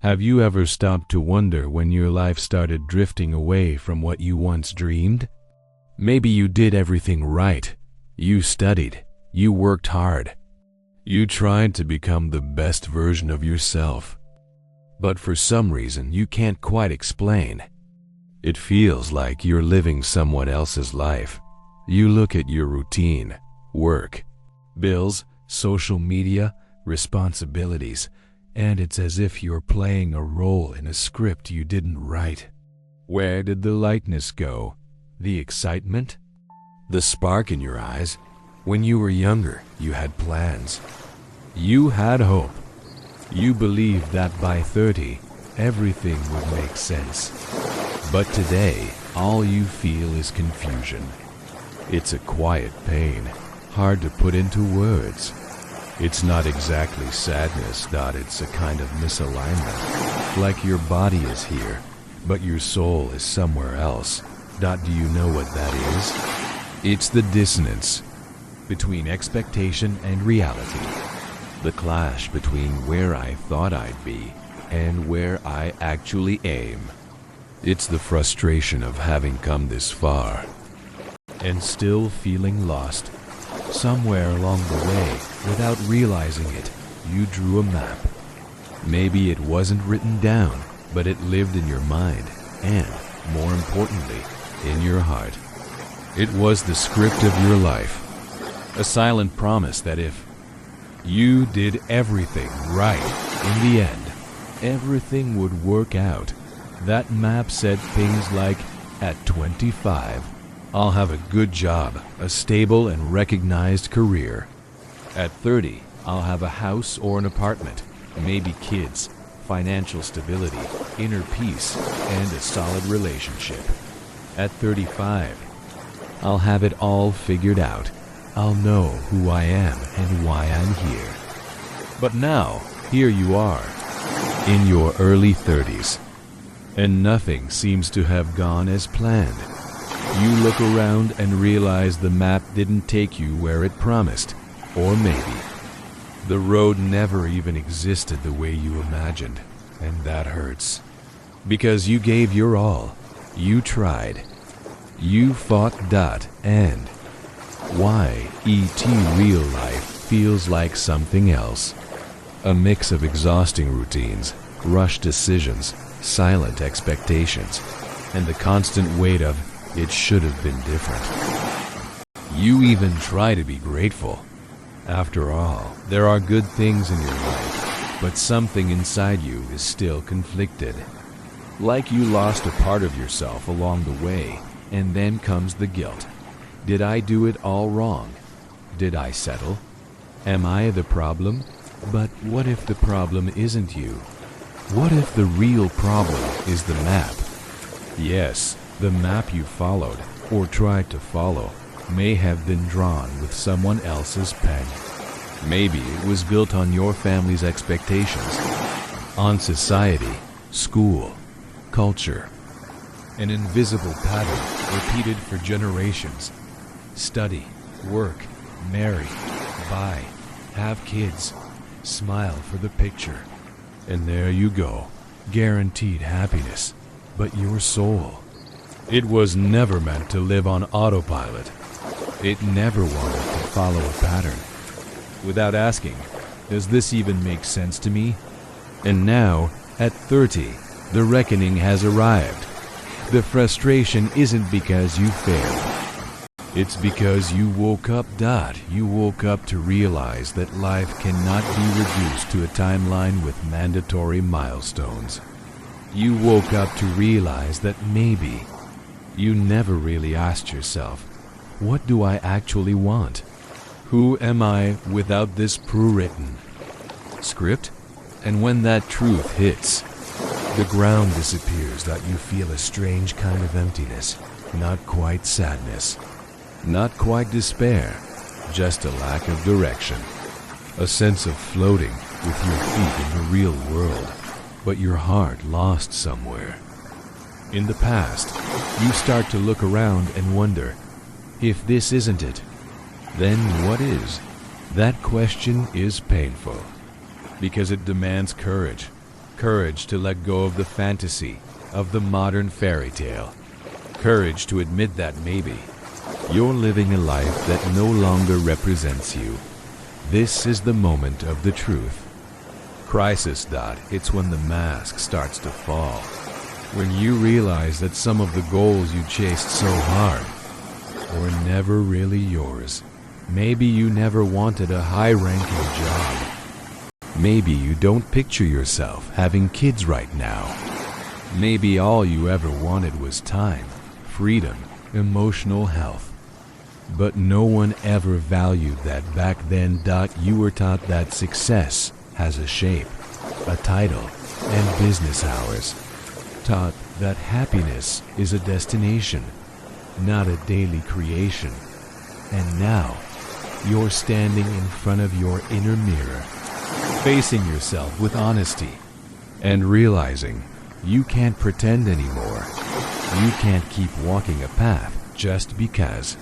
Have you ever stopped to wonder when your life started drifting away from what you once dreamed? Maybe you did everything right. You studied. You worked hard. You tried to become the best version of yourself. But for some reason you can't quite explain. It feels like you're living someone else's life. You look at your routine, work, bills, social media, responsibilities, and it's as if you're playing a role in a script you didn't write. Where did the lightness go? The excitement? The spark in your eyes? When you were younger, you had plans. You had hope. You believed that by 30, everything would make sense. But today, all you feel is confusion. It's a quiet pain, hard to put into words. It's not exactly sadness, it's a kind of misalignment. Like your body is here, but your soul is somewhere else. Do you know what that is? It's the dissonance between expectation and reality. The clash between where I thought I'd be and where I actually aim. It's the frustration of having come this far and still feeling lost. Somewhere along the way, without realizing it, you drew a map. Maybe it wasn't written down, but it lived in your mind and, more importantly, in your heart. It was the script of your life, a silent promise that if you did everything right in the end, everything would work out. That map said things like, at 25, I'll have a good job, a stable and recognized career. At 30, I'll have a house or an apartment, maybe kids, financial stability, inner peace, and a solid relationship. At 35, I'll have it all figured out. I'll know who I am and why I'm here. But now, here you are, in your early 30s, and nothing seems to have gone as planned. You look around and realize the map didn't take you where it promised. Or maybe the road never even existed the way you imagined. And that hurts. Because you gave your all. You tried. You fought and why ET real life feels like something else. A mix of exhausting routines, rushed decisions, silent expectations, and the constant weight of it should have been different. You even try to be grateful. After all, there are good things in your life, but something inside you is still conflicted. Like you lost a part of yourself along the way, and then comes the guilt. Did I do it all wrong? Did I settle? Am I the problem? But what if the problem isn't you? What if the real problem is the map? Yes, the map you followed, or tried to follow, may have been drawn with someone else's pen. Maybe it was built on your family's expectations, on society, school, culture. An invisible pattern repeated for generations. Study, work, marry, buy, have kids, smile for the picture. And there you go, guaranteed happiness. But your soul, it was never meant to live on autopilot. It never wanted to follow a pattern. Without asking, does this even make sense to me? And now, at 30, the reckoning has arrived. The frustration isn't because you failed. It's because you woke up. You woke up to realize that life cannot be reduced to a timeline with mandatory milestones. You woke up to realize that maybe you never really asked yourself, what do I actually want? Who am I without this pre-written script? And when that truth hits, the ground disappears that you feel a strange kind of emptiness, not quite sadness, not quite despair, just a lack of direction, a sense of floating with your feet in the real world, but your heart lost somewhere. In the past, you start to look around and wonder, if this isn't it, then what is? That question is painful, because it demands courage. Courage to let go of the fantasy of the modern fairy tale. Courage to admit that maybe you're living a life that no longer represents you. This is the moment of the truth. Crisis. It's when the mask starts to fall. When you realize that some of the goals you chased so hard were never really yours. Maybe you never wanted a high-ranking job. Maybe you don't picture yourself having kids right now. Maybe all you ever wanted was time, freedom, emotional health. But no one ever valued that back then. You were taught that success has a shape, a title, and business hours. Taught that happiness is a destination, not a daily creation. And now, you're standing in front of your inner mirror, facing yourself with honesty, and realizing you can't pretend anymore. You can't keep walking a path just because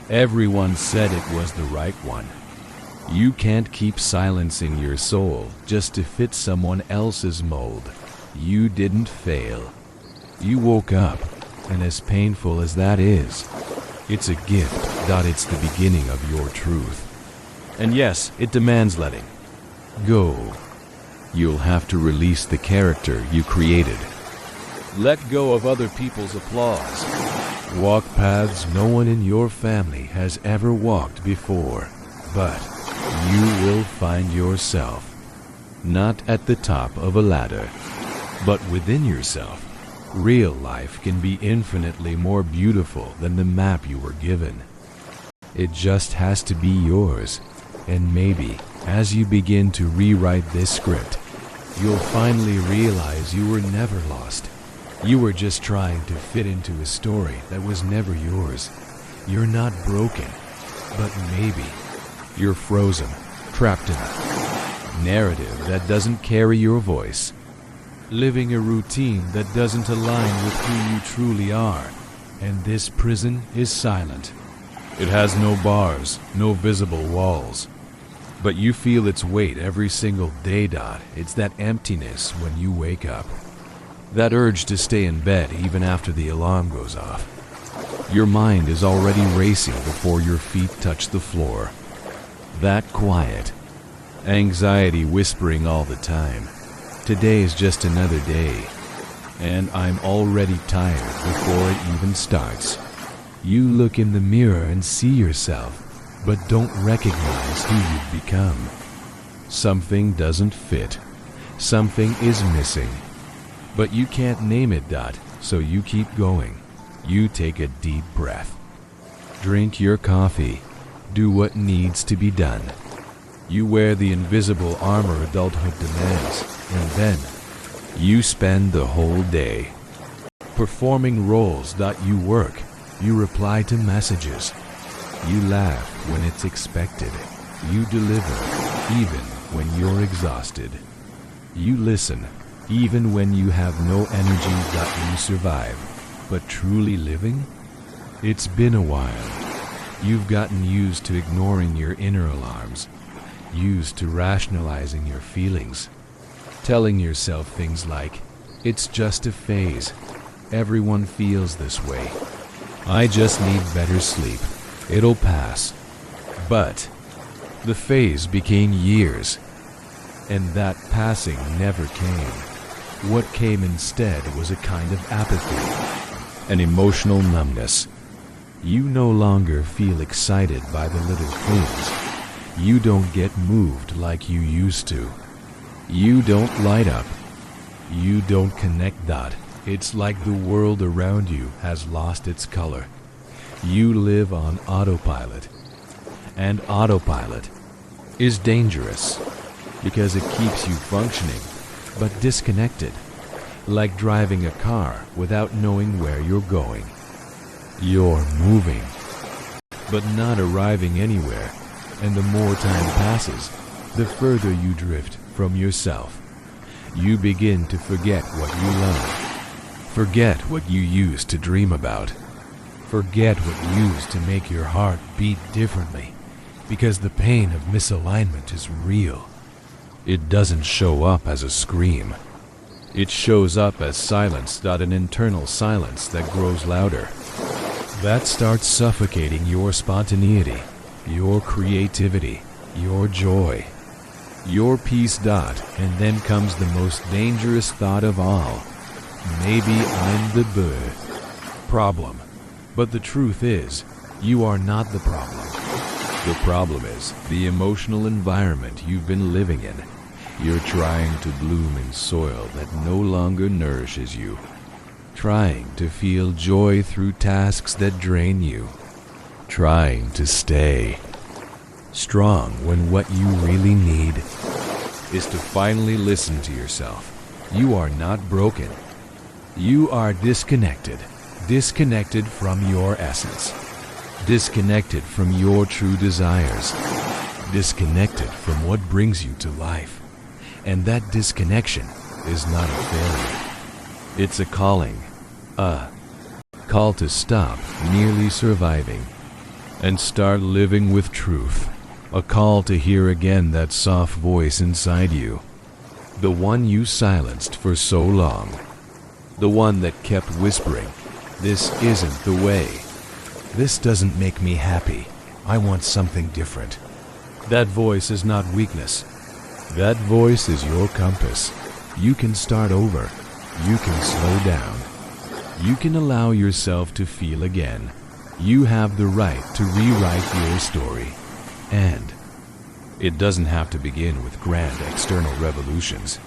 everyone said it was the right one. You can't keep silencing your soul just to fit someone else's mold. You didn't fail. You woke up, and as painful as that is, it's a gift. It's the beginning of your truth. And yes, it demands letting go. You'll have to release the character you created. Let go of other people's applause. Walk paths no one in your family has ever walked before. But you will find yourself not at the top of a ladder, but within yourself. Real life can be infinitely more beautiful than the map you were given. It just has to be yours. And maybe, as you begin to rewrite this script, you'll finally realize you were never lost. You were just trying to fit into a story that was never yours. You're not broken, but maybe you're frozen, trapped in a narrative that doesn't carry your voice. Living a routine that doesn't align with who you truly are. And this prison is silent. It has no bars, no visible walls. But you feel its weight every single day. It's that emptiness when you wake up. That urge to stay in bed even after the alarm goes off. Your mind is already racing before your feet touch the floor. That quiet. Anxiety whispering all the time. Today is just another day. And I'm already tired before it even starts. You look in the mirror and see yourself, but don't recognize who you've become. Something doesn't fit. Something is missing. But you can't name it. So you keep going. You take a deep breath. Drink your coffee. Do what needs to be done. You wear the invisible armor adulthood demands, and then you spend the whole day performing roles. You work. You reply to messages. You laugh when it's expected. You deliver, even when you're exhausted. You listen, even when you have no energy. You survive. But truly living? It's been a while. You've gotten used to ignoring your inner alarms, used to rationalizing your feelings, telling yourself things like, it's just a phase. Everyone feels this way. I just need better sleep. It'll pass. But the phase became years, and that passing never came. What came instead was a kind of apathy, an emotional numbness. You no longer feel excited by the little things. You don't get moved like you used to. You don't light up. You don't connect. It's like the world around you has lost its color. You live on autopilot. And autopilot is dangerous because it keeps you functioning, but disconnected, like driving a car without knowing where you're going. You're moving, but not arriving anywhere, and the more time passes, the further you drift from yourself. You begin to forget what you love. Forget what you used to dream about. Forget what used to make your heart beat differently, because the pain of misalignment is real. It doesn't show up as a scream. It shows up as silence, an internal silence that grows louder. That starts suffocating your spontaneity, your creativity, your joy, your peace. And then comes the most dangerous thought of all. Maybe I'm the problem. But the truth is, you are not the problem. The problem is the emotional environment you've been living in. You're trying to bloom in soil that no longer nourishes you. Trying to feel joy through tasks that drain you. Trying to stay strong when what you really need is to finally listen to yourself. You are not broken. You are disconnected. Disconnected from your essence. Disconnected from your true desires. Disconnected from what brings you to life. And that disconnection is not a failure. It's a calling. A call to stop merely surviving and start living with truth. A call to hear again that soft voice inside you. The one you silenced for so long. The one that kept whispering, "This isn't the way. This doesn't make me happy. I want something different." That voice is not weakness. That voice is your compass. You can start over. You can slow down. You can allow yourself to feel again. You have the right to rewrite your story. And it doesn't have to begin with grand external revolutions.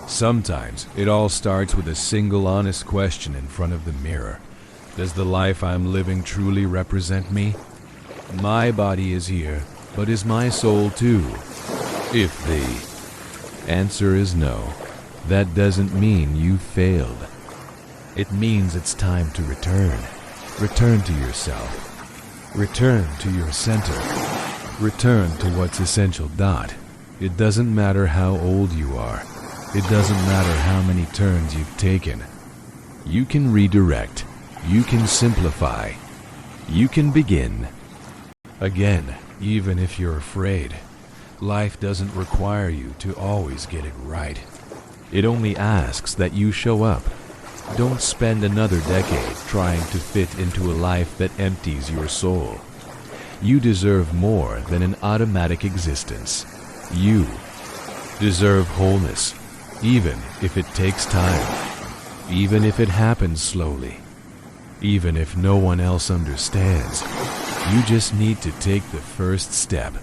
Sometimes it all starts with a single honest question in front of the mirror. Does the life I'm living truly represent me? My body is here, but is my soul too? If the answer is no, that doesn't mean you failed. It means it's time to return. Return to yourself. Return to your center. Return to what's essential. It doesn't matter how old you are. It doesn't matter how many turns you've taken. You can redirect. You can simplify. You can begin again, even if you're afraid. Life doesn't require you to always get it right. It only asks that you show up. Don't spend another decade trying to fit into a life that empties your soul. You deserve more than an automatic existence. You deserve wholeness, even if it takes time, even if it happens slowly, even if no one else understands. You just need to take the first step.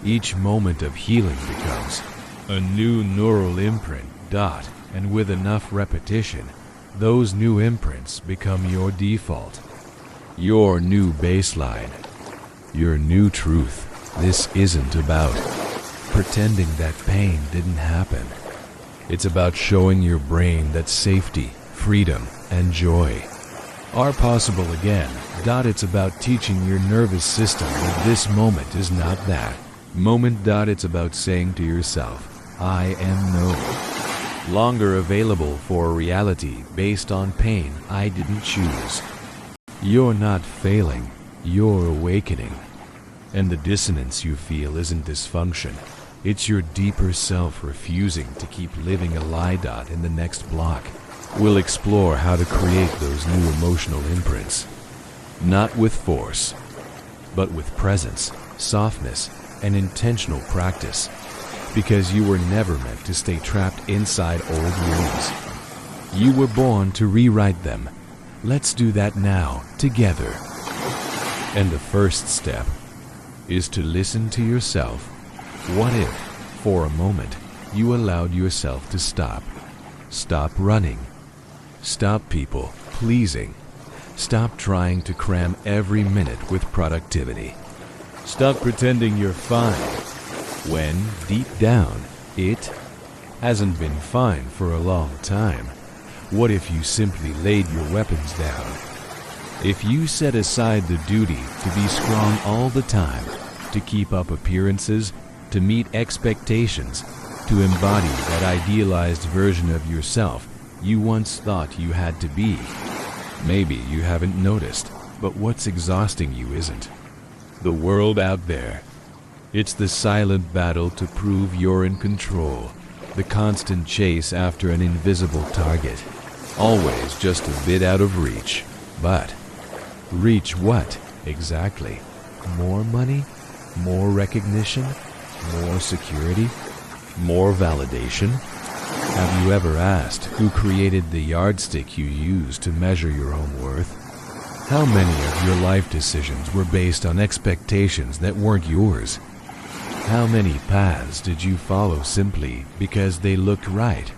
Each moment of healing becomes a new neural imprint. And with enough repetition, those new imprints become your default, your new baseline, your new truth. This isn't about pretending that pain didn't happen. It's about showing your brain that safety, freedom, and joy are possible again. It's about teaching your nervous system that this moment is not that moment. It's about saying to yourself, I am no longer available for a reality based on pain I didn't choose. You're not failing, you're awakening. And the dissonance you feel isn't dysfunction. It's your deeper self refusing to keep living a lie. In the next block, we'll explore how to create those new emotional imprints. Not with force, but with presence, softness, and intentional practice. Because you were never meant to stay trapped inside old wounds. You were born to rewrite them. Let's do that now, together. And the first step is to listen to yourself. What if, for a moment, you allowed yourself to stop? Stop running. Stop people pleasing. Stop trying to cram every minute with productivity. Stop pretending you're fine, when, deep down, it hasn't been fine for a long time. What if you simply laid your weapons down? If you set aside the duty to be strong all the time, to keep up appearances, to meet expectations, to embody that idealized version of yourself you once thought you had to be. Maybe you haven't noticed, but what's exhausting you isn't the world out there. It's the silent battle to prove you're in control. the constant chase after an invisible target, always just a bit out of reach. But reach what, exactly? More money? More recognition? More security? More validation? Have you ever asked who created the yardstick you use to measure your own worth? How many of your life decisions were based on expectations that weren't yours? How many paths did you follow simply because they looked right?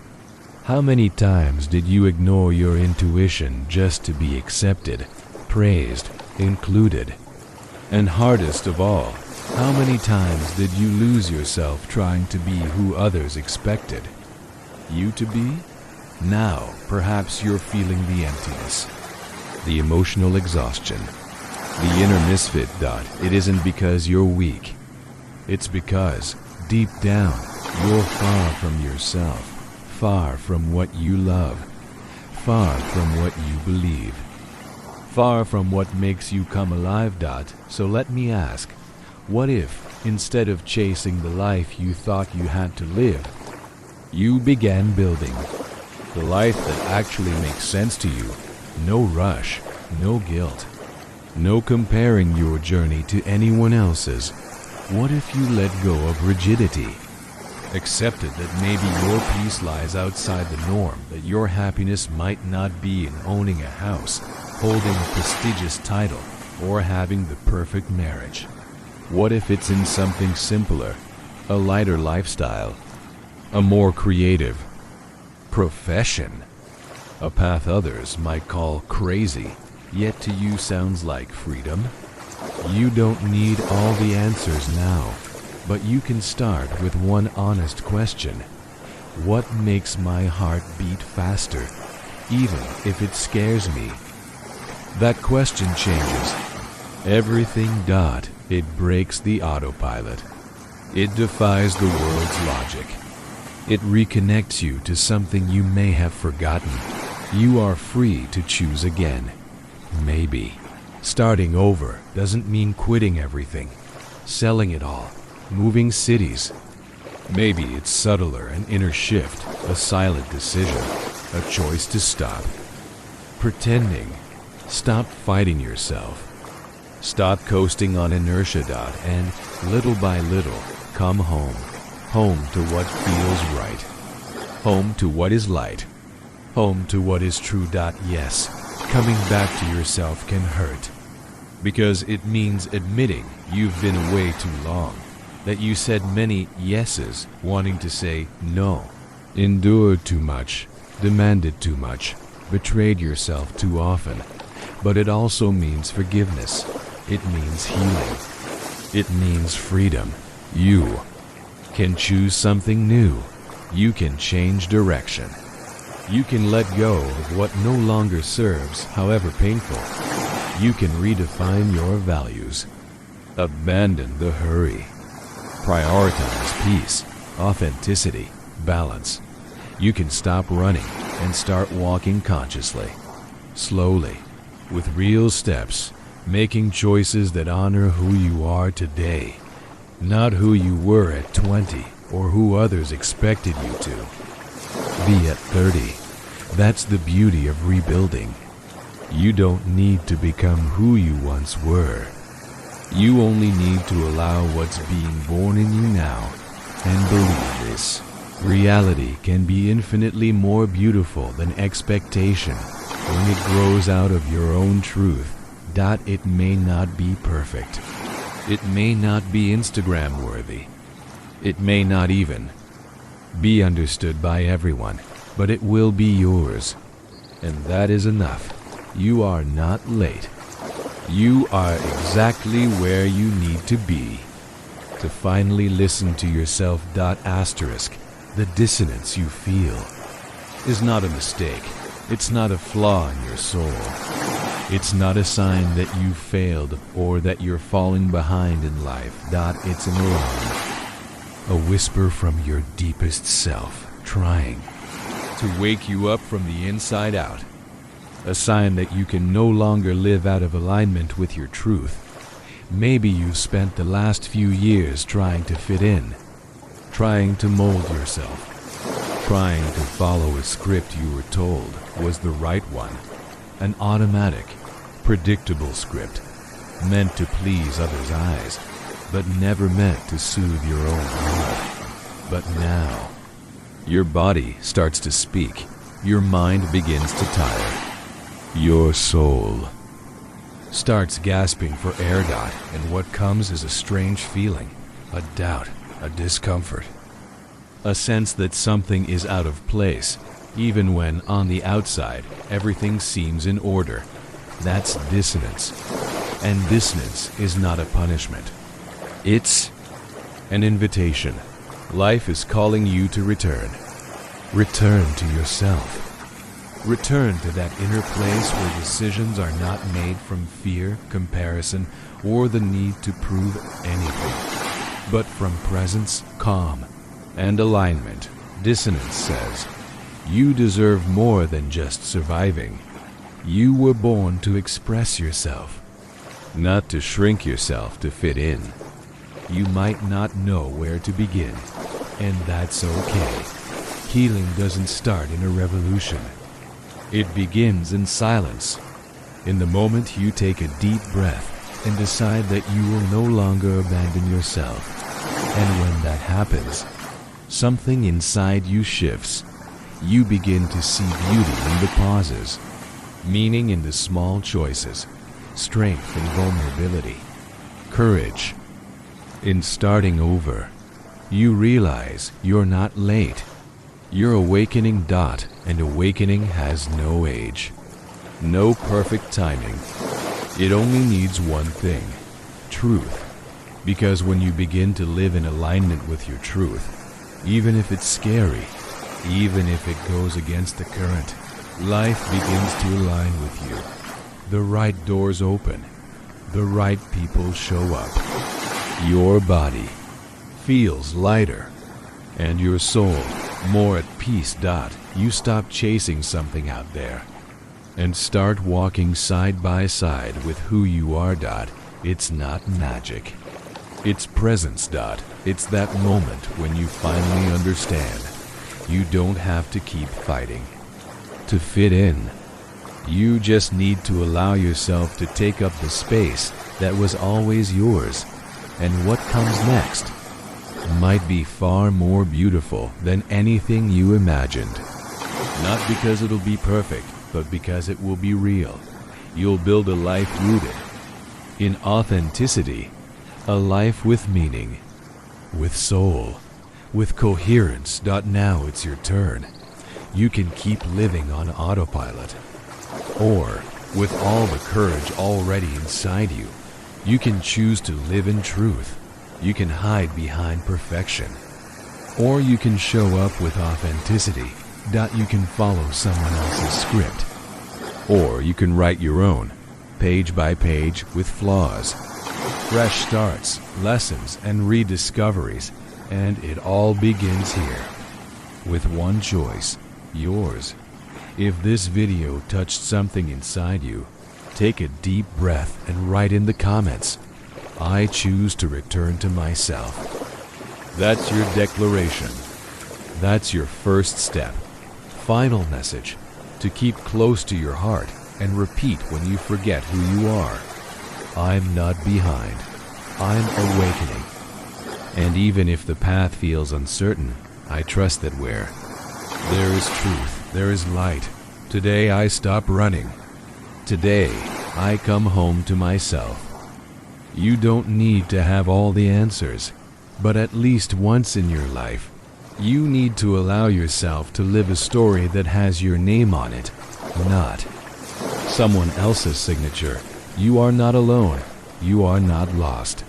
How many times did you ignore your intuition just to be accepted, praised, included? And hardest of all, how many times did you lose yourself trying to be who others expected you to be? Now, perhaps you're feeling the emptiness, the emotional exhaustion, the inner misfit. It isn't because you're weak. It's because, deep down, you're far from yourself, far from what you love, far from what you believe, far from what makes you come alive. So let me ask, what if, instead of chasing the life you thought you had to live, you began building the life that actually makes sense to you? No rush, no guilt, no comparing your journey to anyone else's. What if you let go of rigidity? Accepted that maybe your peace lies outside the norm, that your happiness might not be in owning a house, holding a prestigious title, or having the perfect marriage. What if it's in something simpler, a lighter lifestyle, a more creative profession, a path others might call crazy, yet to you sounds like freedom? You don't need all the answers now, but you can start with one honest question. What makes my heart beat faster, even if it scares me? That question changes everything. It breaks the autopilot. It defies the world's logic. It reconnects you to something you may have forgotten. You are free to choose again. Maybe starting over doesn't mean quitting everything, selling it all, moving cities. Maybe it's subtler, an inner shift, a silent decision, a choice to stop pretending, stop fighting yourself, stop coasting on inertia. And little by little, come home. Home to what feels right. Home to what is light. Home to what is true. Yes, coming back to yourself can hurt, because it means admitting you've been away too long, that you said many yeses wanting to say no, endured too much, demanded too much, betrayed yourself too often. But it also means forgiveness. It means healing. It means freedom. You can choose something new. You can change direction. You can let go of what no longer serves, however painful. You can redefine your values. Abandon the hurry. Prioritize peace, authenticity, balance. You can stop running and start walking consciously, slowly, with real steps, making choices that honor who you are today, not who you were at 20 or who others expected you to be at 30. That's the beauty of rebuilding. You don't need to become who you once were. You only need to allow what's being born in you now, and believe this. Reality can be infinitely more beautiful than expectation when it grows out of your own truth. It may not be perfect. It may not be Instagram worthy. It may not even be understood by everyone, but it will be yours. And that is enough. You are not late. You are exactly where you need to be to finally listen to yourself. The dissonance you feel is not a mistake. It's not a flaw in your soul. It's not a sign that you failed or that you're falling behind in life. It's an alarm. A whisper from your deepest self, trying to wake you up from the inside out. A sign that you can no longer live out of alignment with your truth. Maybe you've spent the last few years trying to fit in, trying to mold yourself, trying to follow a script you were told was the right one. An automatic, predictable script, meant to please others' eyes, but never meant to soothe your own heart. But now, your body starts to speak. Your mind begins to tire. Your soul starts gasping for air. And what comes is a strange feeling, a doubt, a discomfort, a sense that something is out of place, even when on the outside everything seems in order. That's dissonance. And dissonance is not a punishment. It's an invitation. Life is calling you to return. Return to yourself. Return to that inner place where decisions are not made from fear, comparison, or the need to prove anything, but from presence, calm, and alignment. Dissonance says, you deserve more than just surviving. You were born to express yourself, not to shrink yourself to fit in. You might not know where to begin, and that's okay. Healing doesn't start in a revolution. It begins in silence, in the moment you take a deep breath and decide that you will no longer abandon yourself. And when that happens, something inside you shifts. You begin to see beauty in the pauses, meaning in the small choices, strength in vulnerability, courage in starting over. You realize you're not late. You're awakening. And awakening has no age, no perfect timing. It only needs one thing: truth. Because when you begin to live in alignment with your truth, even if it's scary, even if it goes against the current, life begins to align with you. The right doors open, the right people show up. Your body feels lighter, and your soul more at peace. You stop chasing something out there and start walking side by side with who you are. It's not magic. It's presence. It's that moment when you finally understand you don't have to keep fighting to fit in. You just need to allow yourself to take up the space that was always yours. And what comes next might be far more beautiful than anything you imagined. Not because it'll be perfect, but because it will be real. You'll build a life rooted in authenticity, a life with meaning, with soul, with coherence. Now it's your turn. You can keep living on autopilot, or with all the courage already inside you, you can choose to live in truth. You can hide behind perfection, or you can show up with authenticity. You can follow someone else's script, or you can write your own, page by page, with flaws, fresh starts, lessons, and rediscoveries. And it all begins here, with one choice, yours. If this video touched something inside you, take a deep breath and write in the comments, I choose to return to myself. That's your declaration. That's your first step. Final message: to keep close to your heart and repeat when you forget who you are. I'm not behind. I'm awakening. And even if the path feels uncertain, I trust that where there is truth, there is light. Today I stop running. Today I come home to myself. You don't need to have all the answers, but at least once in your life, you need to allow yourself to live a story that has your name on it, not someone else's signature. You are not alone. You are not lost.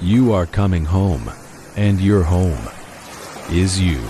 You are coming home, and your home is you.